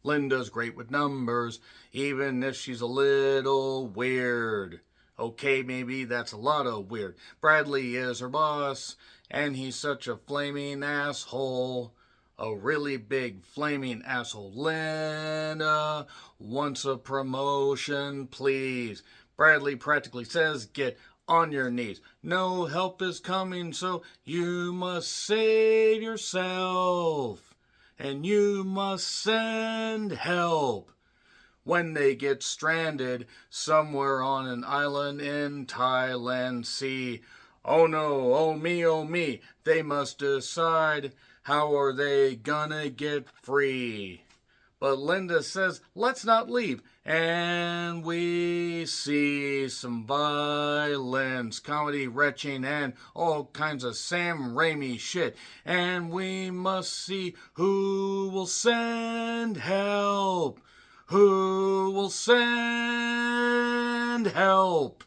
Linda's great with numbers, even if she's a little weird. Okay, maybe that's a lot of weird. Bradley is her boss, and he's such a flaming asshole. A really big flaming asshole. Linda wants a promotion, please. Bradley practically says, get on your knees. No help is coming, so you must save yourself. And you must send help. When they get stranded somewhere on an island in Thailand Sea. Oh no, oh me, they must decide how are they gonna get free. But Linda says, let's not leave. And we see some violence, comedy, retching, and all kinds of Sam Raimi shit. And we must see who will send help. Who will send help?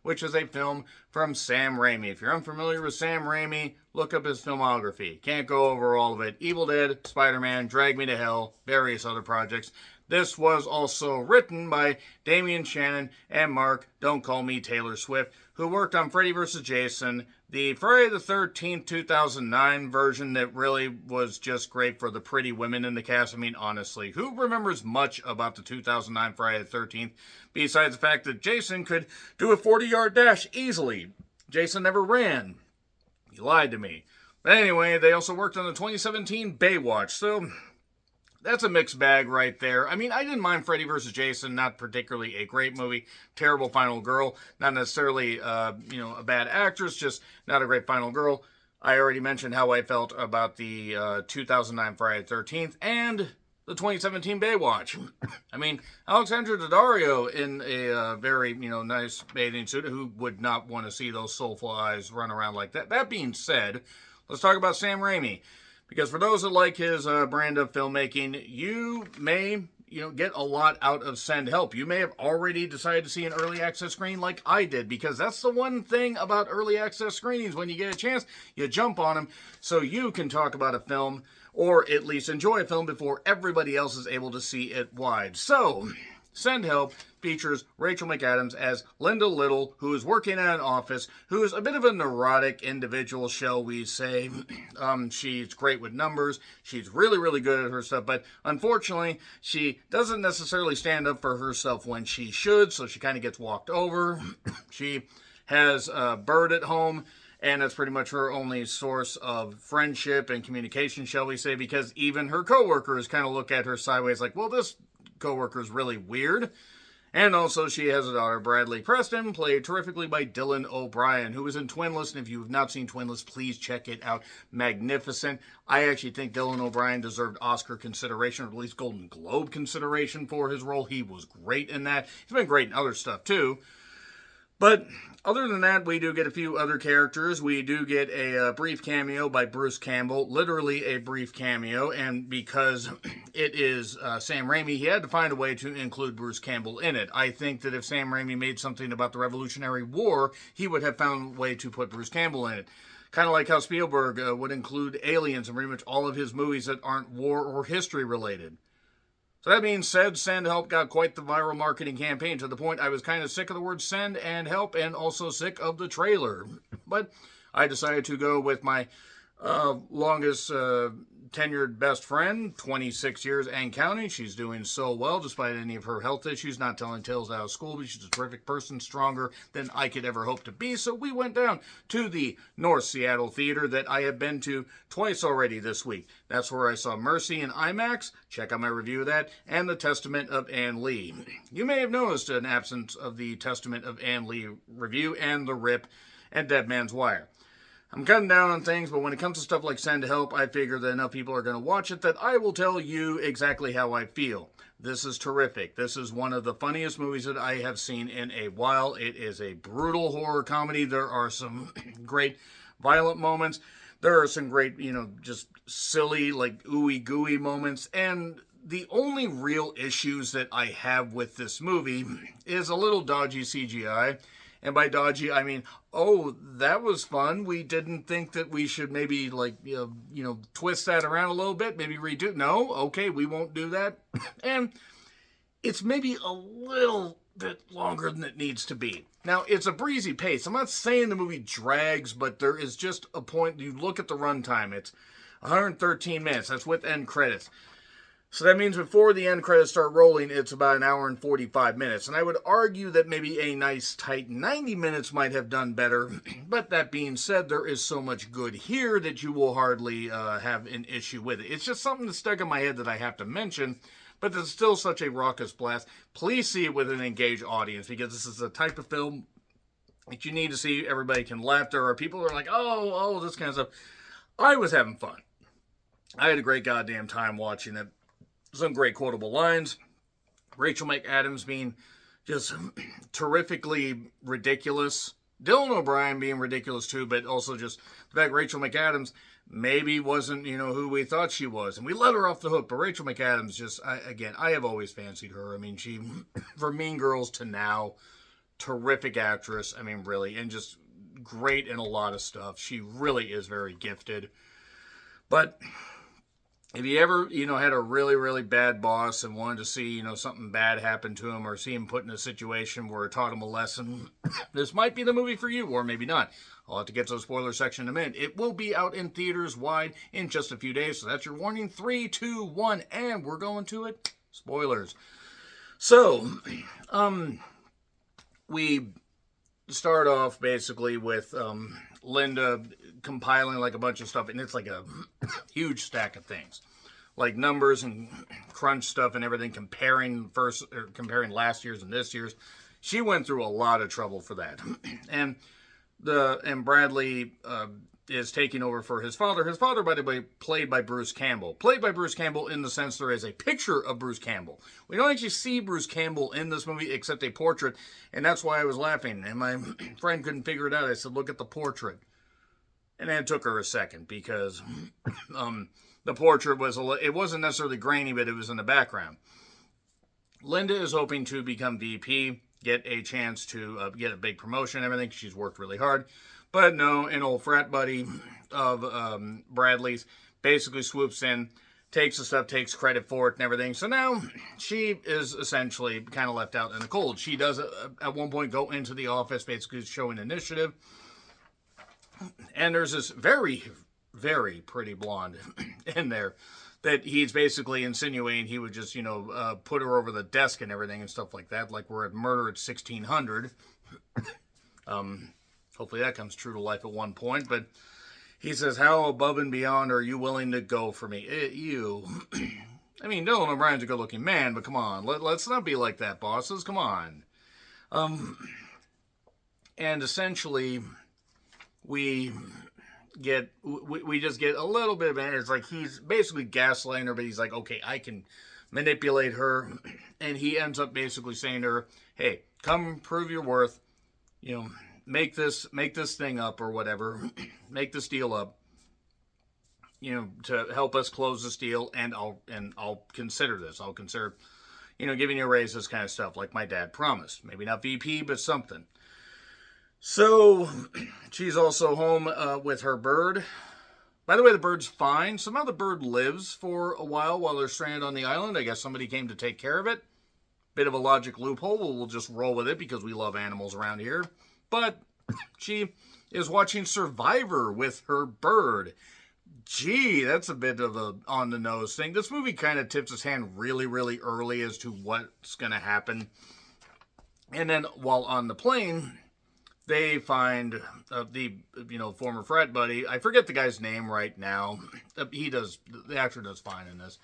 Which is a film from Sam Raimi. If you're unfamiliar with Sam Raimi, look up his filmography. Can't go over all of it. Evil Dead, Spider-Man, Drag Me to Hell, various other projects. This was also written by Damian Shannon and Mark, don't call me Taylor Swift, who worked on Freddy vs. Jason, the Friday the 13th, 2009 version that really was just great for the pretty women in the cast. I mean, honestly, who remembers much about the 2009 Friday the 13th besides the fact that Jason could do a 40-yard dash easily? Jason never ran. You lied to me. But anyway, they also worked on the 2017 Baywatch, so that's a mixed bag right there. I mean, I didn't mind Freddy vs. Jason, not particularly a great movie. Terrible final girl. Not necessarily, a bad actress, just not a great final girl. I already mentioned how I felt about the 2009 Friday the 13th and the 2017 Baywatch. I mean, Alexandra Daddario in a very, nice bathing suit. Who would not want to see those soulful eyes run around like that? That being said, let's talk about Sam Raimi. Because for those that like his brand of filmmaking, you may, get a lot out of Send Help. You may have already decided to see an early access screening like I did, because that's the one thing about early access screenings. When you get a chance, you jump on them so you can talk about a film, or at least enjoy a film before everybody else is able to see it wide. So, Send Help features Rachel McAdams as Linda Little, who is working at an office, who is a bit of a neurotic individual, shall we say. She's great with numbers. She's really, really good at her stuff, but unfortunately, she doesn't necessarily stand up for herself when she should, so she kind of gets walked over. She has a bird at home, and that's pretty much her only source of friendship and communication, shall we say, because even her coworkers kind of look at her sideways like, well, this coworker's really weird. And also, she has a daughter, Bradley Preston, played terrifically by Dylan O'Brien, who was in Twinless. And if you have not seen Twinless, please check it out. Magnificent. I actually think Dylan O'Brien deserved Oscar consideration, or at least Golden Globe consideration for his role. He was great in that. He's been great in other stuff, too. But other than that, we do get a few other characters. We do get a brief cameo by Bruce Campbell, literally a brief cameo, and because it is Sam Raimi, he had to find a way to include Bruce Campbell in it. I think that if Sam Raimi made something about the Revolutionary War, he would have found a way to put Bruce Campbell in it. Kind of like how Spielberg would include aliens in pretty much all of his movies that aren't war or history related. So that being said, Send Help got quite the viral marketing campaign, to the point I was kind of sick of the word send and help, and also sick of the trailer. But I decided to go with my longest tenured best friend, 26 years and counting. She's doing so well despite any of her health issues, not telling tales out of school, but she's a terrific person, stronger than I could ever hope to be. So we went down to the North Seattle Theater that I have been to twice already this week. That's where I saw Mercy in IMAX. Check out my review of that, and The Testament of Ann Lee. You may have noticed an absence of the Testament of Ann Lee review and The Rip and Dead Man's Wire. I'm cutting down on things, but when it comes to stuff like Send Help, I figure that enough people are going to watch it that I will tell you exactly how I feel. This is terrific. This is one of the funniest movies that I have seen in a while. It is a brutal horror comedy. There are some great violent moments. There are some great, just silly, like ooey gooey moments. And the only real issues that I have with this movie is a little dodgy CGI And by dodgy, I mean, oh, that was fun. We didn't think that we should maybe, like, twist that around a little bit, maybe redo. No, okay, we won't do that. And it's maybe a little bit longer than it needs to be. Now, it's a breezy pace. I'm not saying the movie drags, but there is just a point. You look at the runtime, it's 113 minutes. That's with end credits. So that means before the end credits start rolling, it's about an hour and 45 minutes. And I would argue that maybe a nice tight 90 minutes might have done better. But that being said, there is so much good here that you will hardly have an issue with it. It's just something that stuck in my head that I have to mention. But it's still such a raucous blast. Please see it with an engaged audience, because this is the type of film that you need to see. Everybody can laugh. There are people who are like, oh, this kind of stuff. I was having fun. I had a great goddamn time watching it. Some great quotable lines. Rachel McAdams being just terrifically ridiculous. Dylan O'Brien being ridiculous too, but also just the fact Rachel McAdams maybe wasn't, who we thought she was. And we let her off the hook. But Rachel McAdams just, I have always fancied her. I mean, she, from Mean Girls to now, terrific actress. I mean, really. And just great in a lot of stuff. She really is very gifted. But if you ever, had a really, really bad boss and wanted to see, something bad happen to him, or see him put in a situation where it taught him a lesson, this might be the movie for you, or maybe not. I'll have to get to the spoiler section in a minute. It will be out in theaters wide in just a few days, so that's your warning. 3, 2, 1, and we're going to it. Spoilers. So, we start off basically with Linda compiling like a bunch of stuff, and it's like a huge stack of things, like numbers and crunch stuff and everything, comparing last year's and this year's. She went through a lot of trouble for that. And Bradley is taking over for his father. His father, by the way, played by Bruce Campbell. Played by Bruce Campbell in the sense there is a picture of Bruce Campbell. We don't actually see Bruce Campbell in this movie except a portrait, and that's why I was laughing. And my friend couldn't figure it out. I said, look at the portrait. And then it took her a second, because the portrait it wasn't necessarily grainy, but it was in the background. Linda is hoping to become VP, get a chance to get a big promotion and everything. She's worked really hard. But no, an old frat buddy of Bradley's basically swoops in, takes the stuff, takes credit for it and everything. So now she is essentially kind of left out in the cold. She does at one point go into the office, basically showing initiative. And there's this very, very pretty blonde in there that he's basically insinuating he would just, put her over the desk and everything and stuff like that, like we're at Murder at 1600. Hopefully that comes true to life at one point. But he says, how above and beyond are you willing to go for me? You. I mean, Dylan O'Brien's a good-looking man, but come on. Let's not be like that, bosses. Come on. And essentially, we just get a little bit of it. It's like he's basically gaslighting her, but he's like, okay, I can manipulate her. And he ends up basically saying to her, hey, come prove your worth. Make this thing up or whatever. Make this deal up. To help us close this deal, and I'll consider this. I'll consider, giving you a raise, this kind of stuff, like my dad promised. Maybe not VP, but something. So, she's also home with her bird. By the way, the bird's fine. Somehow the bird lives for a while they're stranded on the island. I guess somebody came to take care of it. Bit of a logic loophole. We'll just roll with it because we love animals around here. But she is watching Survivor with her bird. Gee, that's a bit of a on-the-nose thing. This movie kind of tips its hand really, really early as to what's going to happen. And then while on the plane, they find the former frat buddy. I forget the guy's name right now. The actor does fine in this.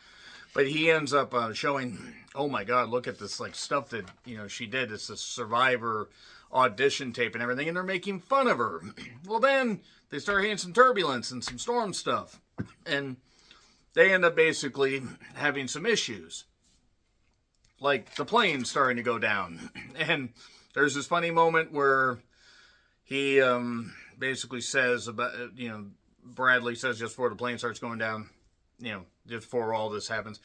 But he ends up showing, oh my God, look at this stuff that she did. It's a Survivor audition tape and everything, and they're making fun of her. Well, then they start hitting some turbulence and some storm stuff, and they end up basically having some issues, like the plane starting to go down. And there's this funny moment where he basically says about, Bradley says just before the plane starts going down, just before all this happens,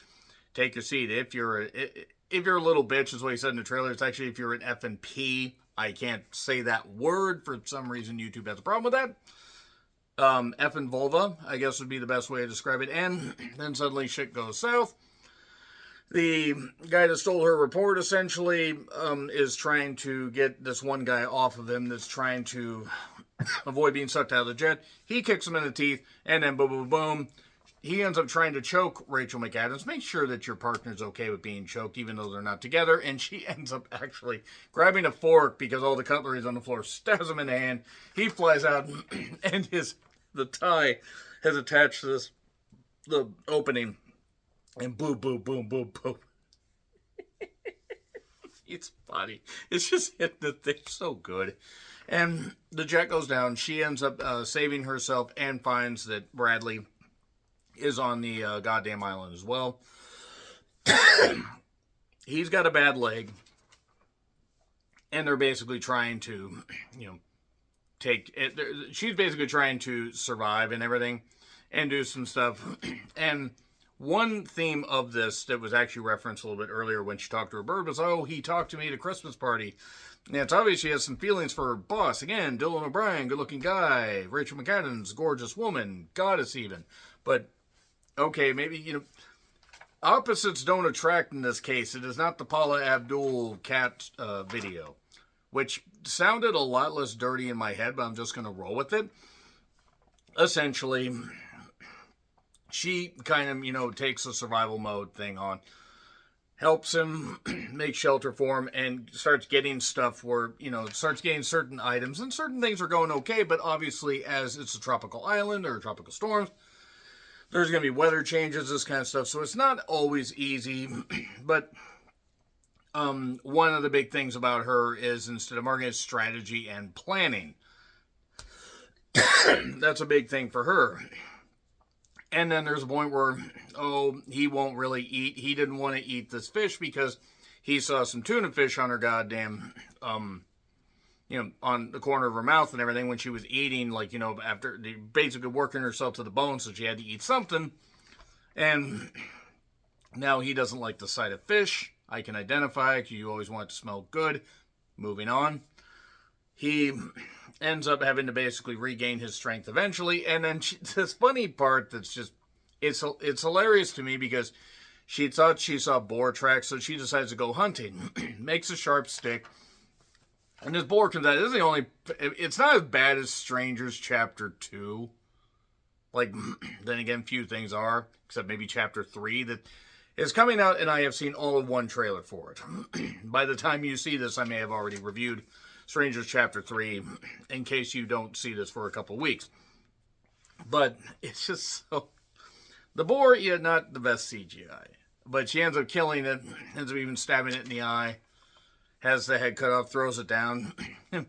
take your seat. If you're a little bitch, is what he said in the trailer. It's actually if you're an F&P, I can't say that word. For some reason, YouTube has a problem with that. Effing vulva, I guess would be the best way to describe it. And then suddenly shit goes south. The guy that stole her report essentially is trying to get this one guy off of him that's trying to avoid being sucked out of the jet. He kicks him in the teeth, and then boom, boom, boom. He ends up trying to choke Rachel McAdams. Make sure that your partner's okay with being choked, even though they're not together. And she ends up actually grabbing a fork because all the cutlery is on the floor, stabs him in the hand. He flies out, and the tie has attached to the opening. And boom, boom, boom, boom, boom. It's funny. It's just hitting the thing so good. And the jet goes down. She ends up saving herself and finds that Bradley is on the goddamn island as well. He's got a bad leg. And they're basically trying to, take it. She's basically trying to survive and everything and do some stuff. And one theme of this that was actually referenced a little bit earlier when she talked to her bird was, oh, he talked to me at a Christmas party. And it's obvious she has some feelings for her boss. Again, Dylan O'Brien, good-looking guy. Rachel McAdams, gorgeous woman. Goddess even. But, okay, maybe, opposites don't attract in this case. It is not the Paula Abdul cat video, which sounded a lot less dirty in my head, but I'm just going to roll with it. Essentially, she kind of, takes a survival mode thing on, helps him make shelter for him, and starts getting stuff where, starts getting certain items, and certain things are going okay, but obviously, as it's a tropical island or tropical storms, there's going to be weather changes, this kind of stuff, so it's not always easy, but one of the big things about her is, instead of marketing, strategy and planning. That's a big thing for her. And then there's a point where, he won't really eat. He didn't want to eat this fish because he saw some tuna fish on her goddamn, on the corner of her mouth and everything when she was eating, after basically working herself to the bone, so she had to eat something. And now he doesn't like the sight of fish. I can identify it. You always want it to smell good. Moving on. He ends up having to basically regain his strength eventually. And then this funny part that's just, it's hilarious to me because she thought she saw boar tracks, so she decides to go hunting. Makes a sharp stick. And this boar comes out. This is the only, it's not as bad as Strangers Chapter 2. Then again, few things are, except maybe Chapter 3 that is coming out, and I have seen all of one trailer for it. By the time you see this, I may have already reviewed Strangers Chapter 3, in case you don't see this for a couple weeks. But it's just so... The boar, not the best CGI. But she ends up killing it, ends up even stabbing it in the eye, has the head cut off, throws it down. You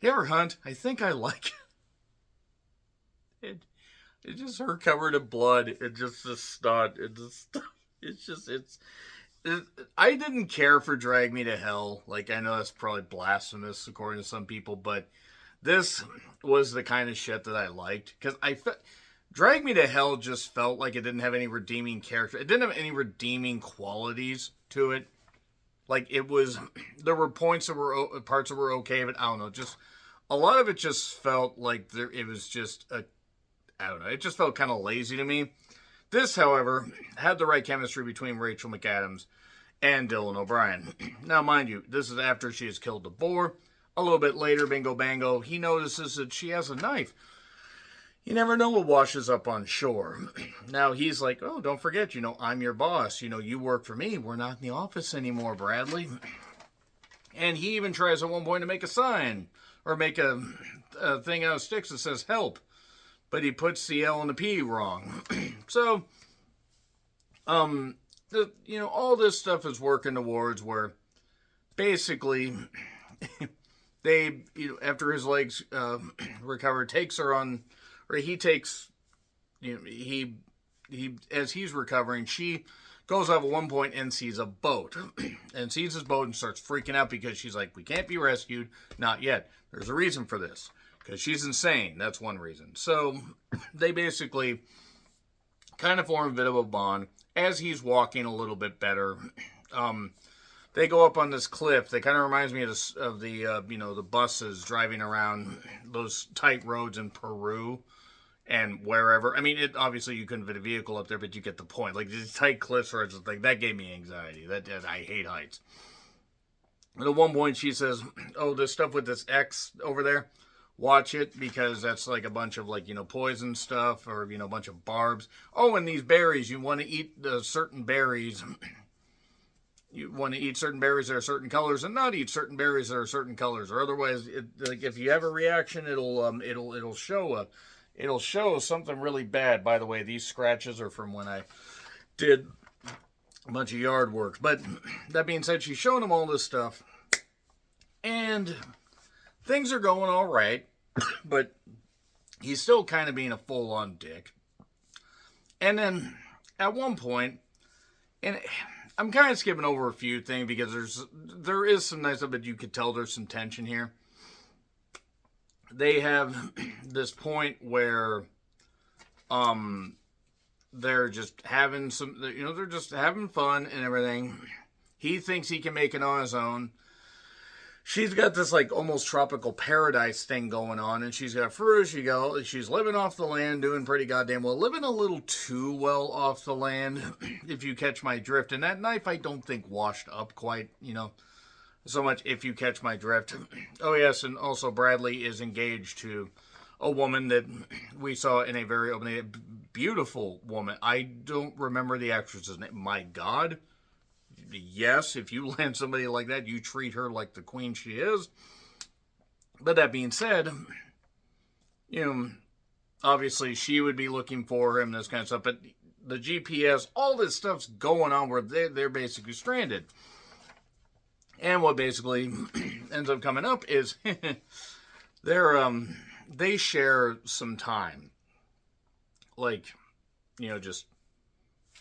ever hunt? I think I like it. It's just her covered in blood. It just not. I didn't care for Drag Me to Hell. I know that's probably blasphemous according to some people, but this was the kind of shit that I liked. Because Drag Me to Hell just felt like it didn't have any redeeming character. It didn't have any redeeming qualities to it. There were parts that were okay, but I don't know. Just a lot of it just felt like it was just I don't know. It just felt kind of lazy to me. This, however, had the right chemistry between Rachel McAdams and Dylan O'Brien. Now, mind you, this is after she has killed the boar. A little bit later, bingo bango, he notices that she has a knife. You never know what washes up on shore. Now, he's like, oh, don't forget, I'm your boss. You work for me. We're not in the office anymore, Bradley. And he even tries at one point to make a sign or make a thing out of sticks that says help. But he puts the L and the P wrong. So, all this stuff is working towards where basically they, after his legs recover, takes her on, or he takes, he as he's recovering, she goes up at one point and sees a boat. And sees his boat and starts freaking out because she's like, we can't be rescued. Not yet. There's a reason for this. Because she's insane. That's one reason. So, they basically kind of form a bit of a bond. As he's walking a little bit better, they go up on this cliff. They kind of reminds me of the the buses driving around those tight roads in Peru and wherever. I mean, obviously you couldn't fit a vehicle up there, but you get the point. Like these tight cliffs, where it's like that gave me anxiety. That I hate heights. And at one point she says, "Oh, this stuff with this X over there, watch it because that's like a bunch of poison stuff or a bunch of barbs. Oh, and these berries, you want to eat certain berries." You want to eat certain berries that are certain colors, and not eat certain berries that are certain colors, or otherwise, like if you have a reaction, it'll show something really bad. By the way, these scratches are from when I did a bunch of yard work. But that being said, she's showing him all this stuff, and things are going all right, but he's still kind of being a full-on dick. And then at one point, and I'm kind of skipping over a few things because there is some nice stuff, but you could tell there's some tension here. They have this point where they're just having they're just having fun and everything. He thinks he can make it on his own. She's got this like almost tropical paradise thing going on, and she's got fruit. She's living off the land, doing pretty goddamn well, living a little too well off the land, if you catch my drift. And that knife, I don't think washed up quite, so much. If you catch my drift. Oh yes, and also Bradley is engaged to a woman that we saw in a very open, beautiful woman. I don't remember the actress's name. My God. Yes, if you land somebody like that, you treat her like the queen she is. But that being said, obviously she would be looking for him, this kind of stuff. But the GPS, all this stuff's going on where they're basically stranded. And what basically ends up coming up is they share some time. Like, just...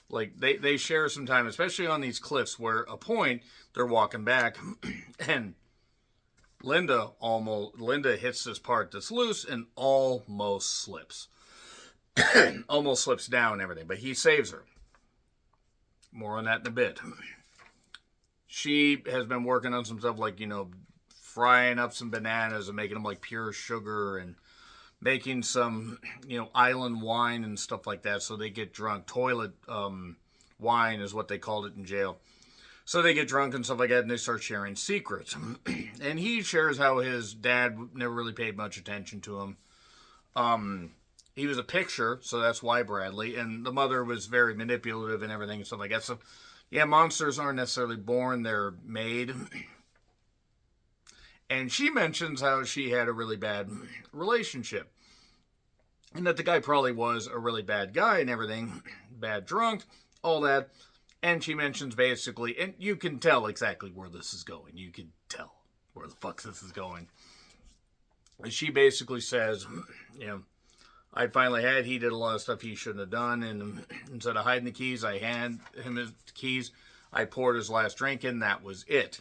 Like, they share some time, especially on these cliffs, where a point, they're walking back, and Linda hits this part that's loose and almost slips. Almost slips down and everything, but he saves her. More on that in a bit. She has been working on some stuff like, frying up some bananas and making them like pure sugar and making some, island wine and stuff like that so they get drunk. Toilet wine is what they called it in jail. So they get drunk and stuff like that, and they start sharing secrets. And he shares how his dad never really paid much attention to him. He was a picture, so that's why Bradley. And the mother was very manipulative and everything and stuff like that. So, yeah, monsters aren't necessarily born, they're made. And she mentions how she had a really bad relationship. And that the guy probably was a really bad guy and everything. Bad drunk, all that. And she mentions basically, and you can tell exactly where this is going. You can tell where the fuck this is going. And she basically says, I finally he did a lot of stuff he shouldn't have done. And instead of hiding the keys, I hand him his keys. I poured his last drink in. That was it.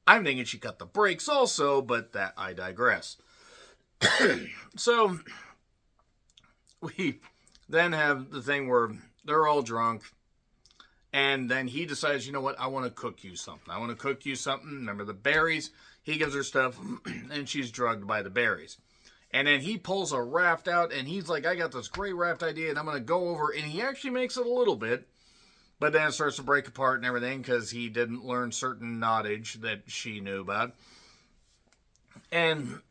I'm thinking she cut the brakes also, but that I digress. So, we then have the thing where they're all drunk, and then he decides, you know what, I want to cook you something. Remember the berries? He gives her stuff, and she's drugged by the berries. And then he pulls a raft out, and he's like, I got this great raft idea, and I'm going to go over, and he actually makes it a little bit. But then it starts to break apart and everything because he didn't learn certain knowledge that she knew about. And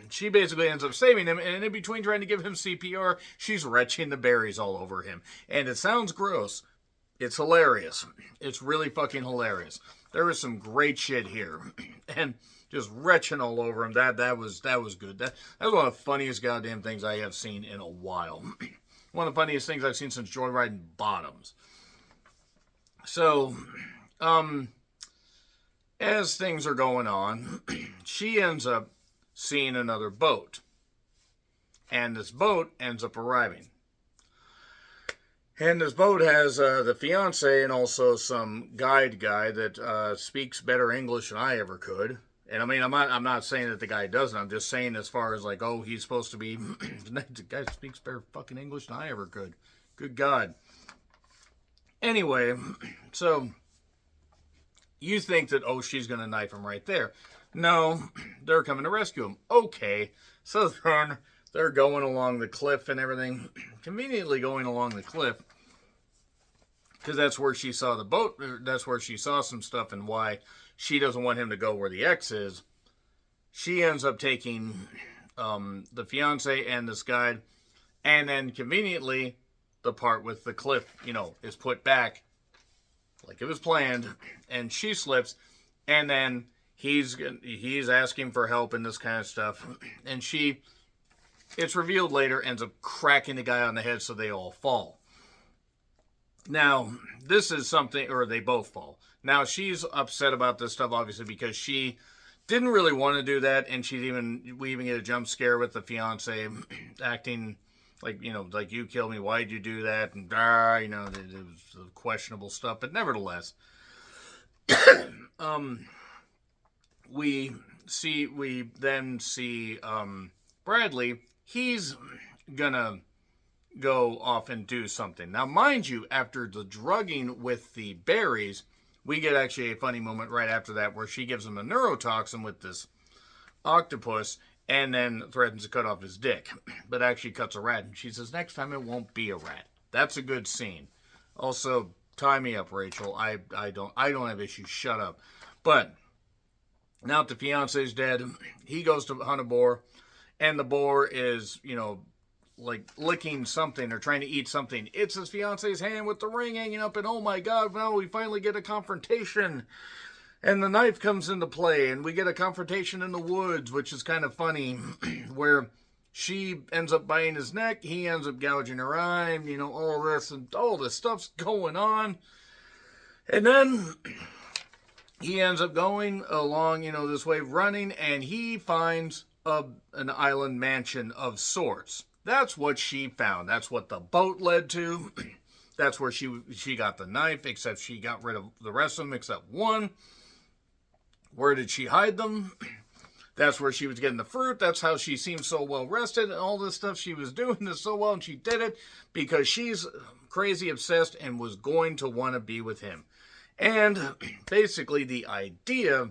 she basically ends up saving him. And in between trying to give him CPR, she's retching the berries all over him. And it sounds gross. It's hilarious. It's really fucking hilarious. There is some great shit here. And just retching all over him. That was good. That was one of the funniest goddamn things I have seen in a while. One of the funniest things I've seen since Joyriding Bottoms. So, as things are going on, she ends up seeing another boat. And this boat ends up arriving. And this boat has the fiance and also some guide guy that speaks better English than I ever could. And I mean, I'm not saying that the guy doesn't. I'm just saying as far as like, oh, he's supposed to be... the guy speaks better fucking English than I ever could. Good God. Anyway, so You think that, oh, she's going to knife him right there. No, they're coming to rescue him. Okay, so then they're going along the cliff and everything, conveniently going along the cliff, because that's where she saw the boat, that's where she saw some stuff, and why she doesn't want him to go where the X is. She ends up taking the fiance and this guide, and then conveniently, the part with the cliff, is put back like it was planned, and she slips, and then he's asking for help and this kind of stuff, and it's revealed later, ends up cracking the guy on the head so they all fall. Now, this is something, or they both fall. Now, she's upset about this stuff, obviously, because she didn't really want to do that, and we even get a jump scare with the fiance acting like, like, you killed me, why'd you do that, and, it was questionable stuff, but nevertheless, we then see Bradley. He's gonna go off and do something. Now, mind you, after the drugging with the berries, we get actually a funny moment right after that where she gives him a neurotoxin with this octopus and then threatens to cut off his dick, but actually cuts a rat. And she says, next time it won't be a rat. That's a good scene. Also, tie me up, Rachel. I don't have issues. Shut up. But now that the fiance's dead, he goes to hunt a boar, and the boar is, like licking something or trying to eat something. It's his fiance's hand with the ring hanging up, and oh my God, now we finally get a confrontation. And the knife comes into play, and we get a confrontation in the woods, which is kind of funny, where she ends up biting his neck, he ends up gouging her eye, all this, and all this stuff's going on. And then he ends up going along, this way, running, and he finds an island mansion of sorts. That's what she found. That's what the boat led to. That's where she got the knife, except she got rid of the rest of them except one. Where did she hide them? That's where she was getting the fruit. That's how she seemed so well rested. And all this stuff she was doing this so well, and she did it because she's crazy obsessed and was going to want to be with him. And basically the idea,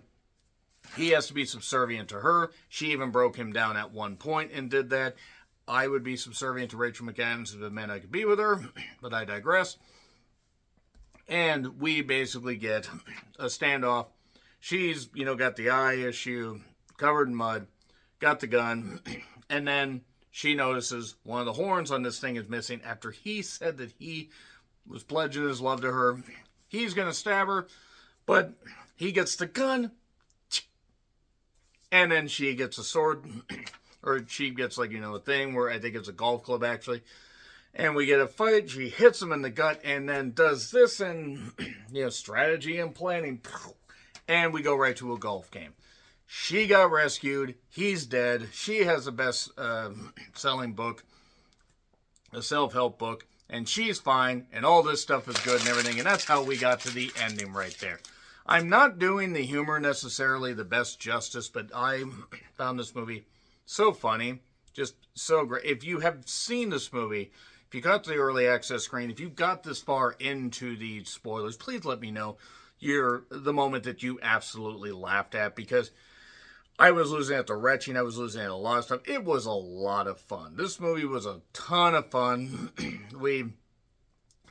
he has to be subservient to her. She even broke him down at one point and did that. I would be subservient to Rachel McAdams if it meant I could be with her, but I digress. And we basically get a standoff. She's, got the eye issue, covered in mud, got the gun, and then she notices one of the horns on this thing is missing after he said that he was pledging his love to her. He's going to stab her, but he gets the gun, and then she gets a sword, or she gets, a thing where I think it's a golf club, actually. And we get a fight. She hits him in the gut and then does this and, strategy and planning. And we go right to a golf game. She got rescued. He's dead. She has the best selling book, a self-help book. And she's fine. And all this stuff is good and everything. And that's how we got to the ending right there. I'm not doing the humor necessarily the best justice, but I found this movie so funny. Just so great. If you have seen this movie, if you got to the early access screen, if you got this far into the spoilers, please let me know the moment that you absolutely laughed at, because I was losing at the retching. I was losing at a lot of stuff. It was a lot of fun. This movie was a ton of fun. We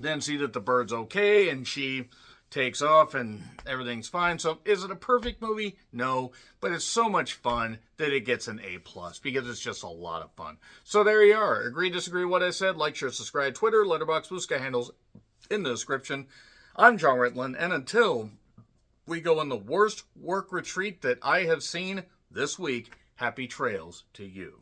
then see that the bird's okay, and she takes off, and everything's fine. So, is it a perfect movie? No, but it's so much fun that it gets an A+, because it's just a lot of fun. So, there you are. Agree, disagree with what I said? Like, share, subscribe, Twitter, Letterboxd, Blue Sky handles in the description. I'm John Ritland, and until we go on the worst work retreat that I have seen this week, happy trails to you.